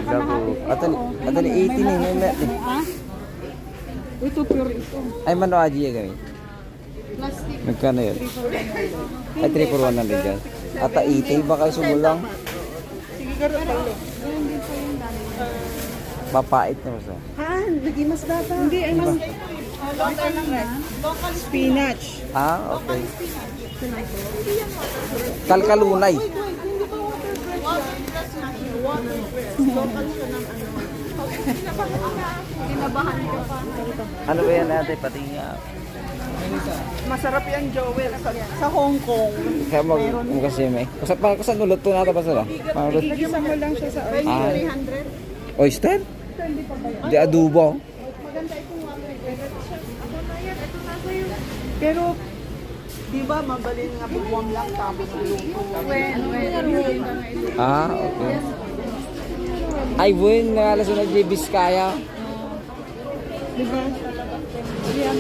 Gago. Atali 18 eh. May met eh. Ha? Ito pure ito. Ay, mano aji ya kami. Plastic. Magkano yun? Ay, 3 for 100 dyan. Ata 18 ba kayo sumulang? Sige, garo palo. Hindi pa yung dami. Papait na sa. Ha? Lagi mas bata. Hindi, ano? Local lang rin. Local spinach. Ah, okay. Kalkalunay. Local siya ng ano. Kinabahan ka pa. Ano ba yan natin? Pati nga. Masarap yan, Joel. Sa Hong Kong. Kaya mo kasi may. Kasan nulot to natin ba sila? Igisa mo lang siya sa oil. 300. Oyster? Di adobo. Maganda itong water. Ako na yan. Ito na sa'yo. Pero, di ba, mabalin nga buwang lang tapos luto. Ah, okay. Ay, buwan nga alas na J. Vizcaya. Di ba? Yan.